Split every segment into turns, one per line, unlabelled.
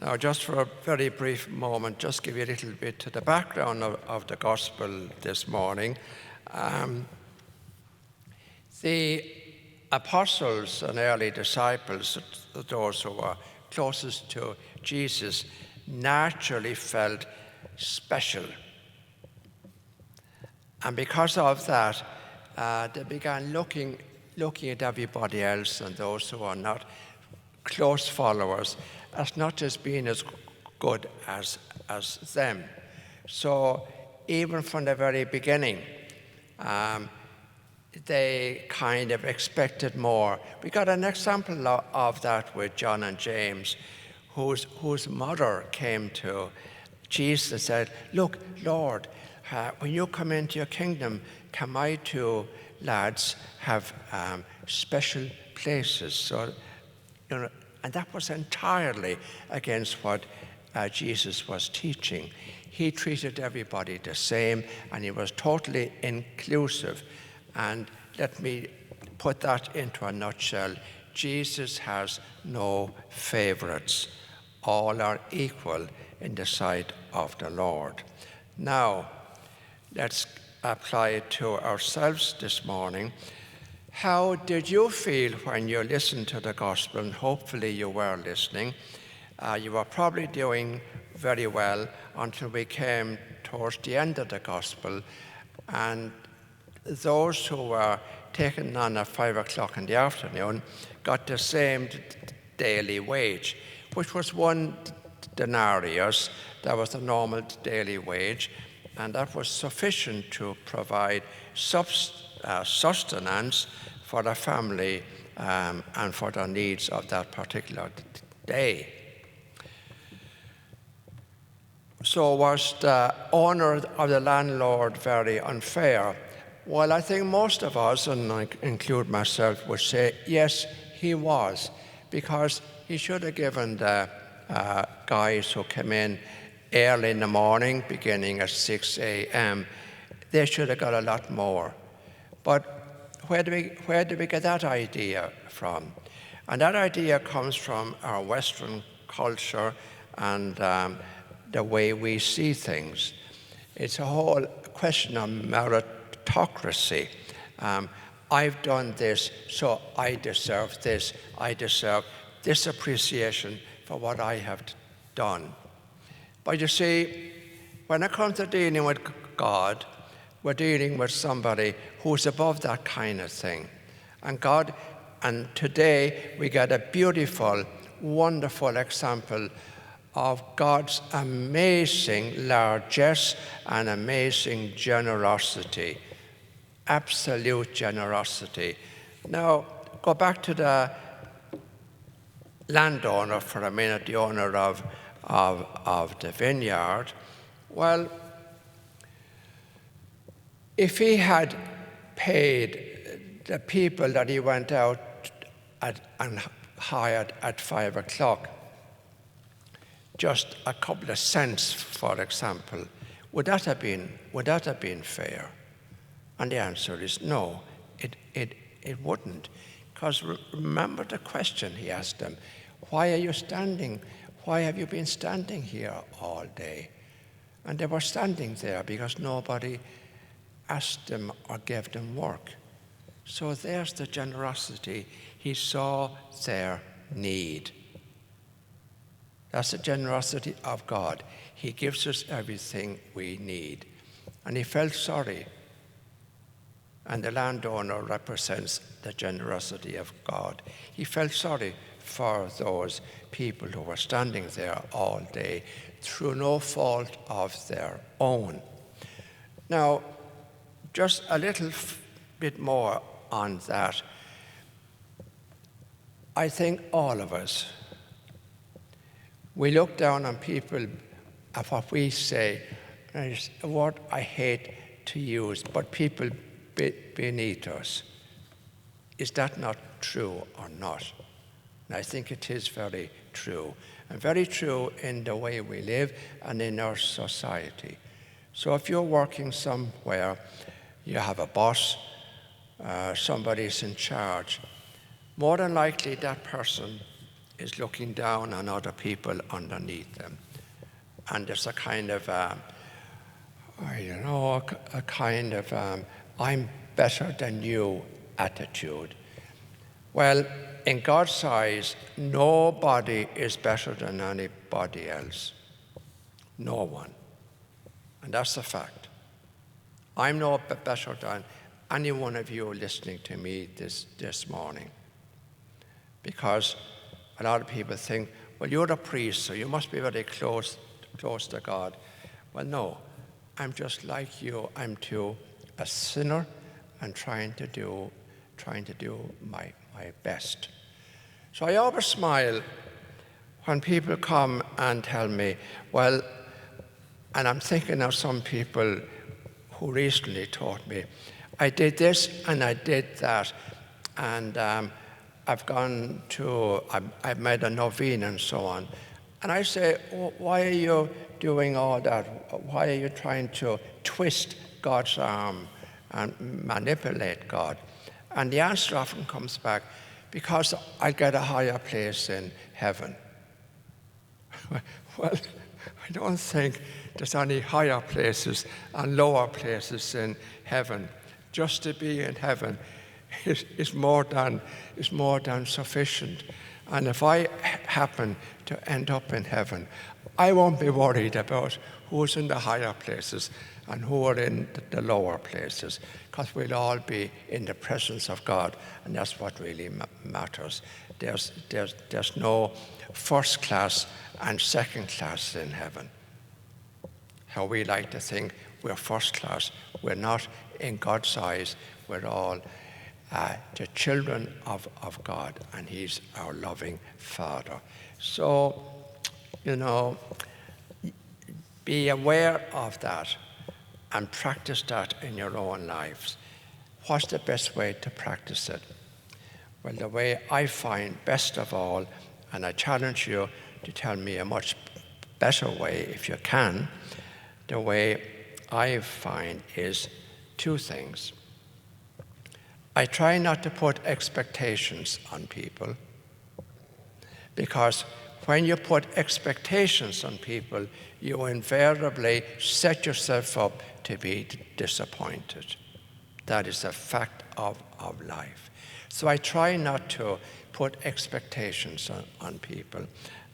Now, just for a very brief moment, just give you a little bit to the background of the gospel this morning. The apostles and early disciples, those who were closest to Jesus, naturally felt special. And because of that, they began looking at everybody else and those who are not close followers as not just being as good as them. So even from the very beginning, they kind of expected more. We got an example of that with John and James, whose mother came to Jesus and said, "Look, Lord, when you come into your kingdom, can my two lads have special places?" So, and that was entirely against what Jesus was teaching. He treated everybody the same, and he was totally inclusive. And let me put that into a nutshell. Jesus has no favorites. All are equal in the sight of the Lord. Now, let's apply it to ourselves this morning. How did you feel when you listened to the gospel? And hopefully you were listening. You were probably doing very well until we came towards the end of the gospel. And those who were taken on at 5 o'clock in the afternoon got the same daily wage, which was 1 denarius. That was the normal daily wage, and that was sufficient to provide sustenance for the family and for the needs of that particular day. So was the owner of the landlord very unfair? Well, I think most of us, and I include myself, would say yes, he was, because he should have given the guys who came in early in the morning, beginning at 6 a.m., they should have got a lot more. But where do we get that idea from? And that idea comes from our Western culture and the way we see things. It's a whole question of meritocracy. I've done this, so I deserve this. I deserve this appreciation for what I have done. But you see, when it comes to dealing with God, we're dealing with somebody who's above that kind of thing. And today we get a beautiful, wonderful example of God's amazing largesse and amazing generosity, absolute generosity. Now, go back to the landowner for a minute, the owner of the vineyard. Well, if he had paid the people that he went out and hired at 5 o'clock just a couple of cents, for example, would that have been fair? And the answer is no, it wouldn't. Because remember the question he asked them: why are you standing? Why have you been standing here all day? And they were standing there because nobody asked them or gave them work. So there's the generosity. He saw their need. That's the generosity of God. He gives us everything we need. And he felt sorry. And the landowner represents the generosity of God. He felt sorry for those people who were standing there all day through no fault of their own. Now, just a little bit more on that. I think all of us, we look down on people of what we say, and it's a word I hate to use, but people beneath us. Is that not true or not? And I think it is very true, and very true in the way we live and in our society. So if you're working somewhere, you have a boss, somebody's in charge, more than likely that person is looking down on other people underneath them. And there's a kind of, I'm better than you attitude. Well, in God's eyes, nobody is better than anybody else. No one. And that's a fact. I'm no better than any one of you listening to me this morning. Because a lot of people think, well, you're a priest, so you must be very close to God. Well, no, I'm just like you. I'm too a sinner and trying to do my best. So I always smile when people come and tell me, well, and I'm thinking of some people who recently told me, I did this and I did that, and I've made a novena and so on. And I say, why are you doing all that? Why are you trying to twist God's arm and manipulate God? And the answer often comes back, because I get a higher place in heaven. Well, I don't think there's any higher places and lower places in heaven. Just to be in heaven is more than sufficient. And if I happen to end up in heaven, I won't be worried about who's in the higher places and who are in the lower places, because we'll all be in the presence of God, and that's what really matters. There's no first class and second class in heaven. How we like to think we're first class. We're not. In God's eyes, we're all the children of God, and He's our loving Father. So, be aware of that and practice that in your own lives. What's the best way to practice it? Well, the way I find best of all, and I challenge you to tell me a much better way if you can, the way I find is two things. I try not to put expectations on people, because when you put expectations on people, you invariably set yourself up to be disappointed. That is a fact of life. So I try not to put expectations on people.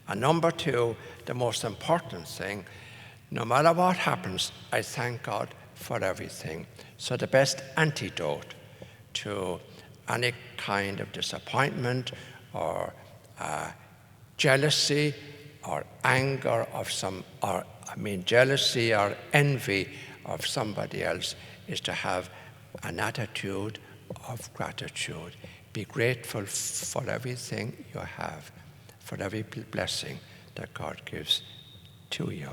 And number two, the most important thing, no matter what happens, I thank God for everything. So the best antidote to any kind of disappointment or jealousy or anger jealousy or envy of somebody else is to have an attitude of gratitude. Be grateful for everything you have, for every blessing that God gives to you.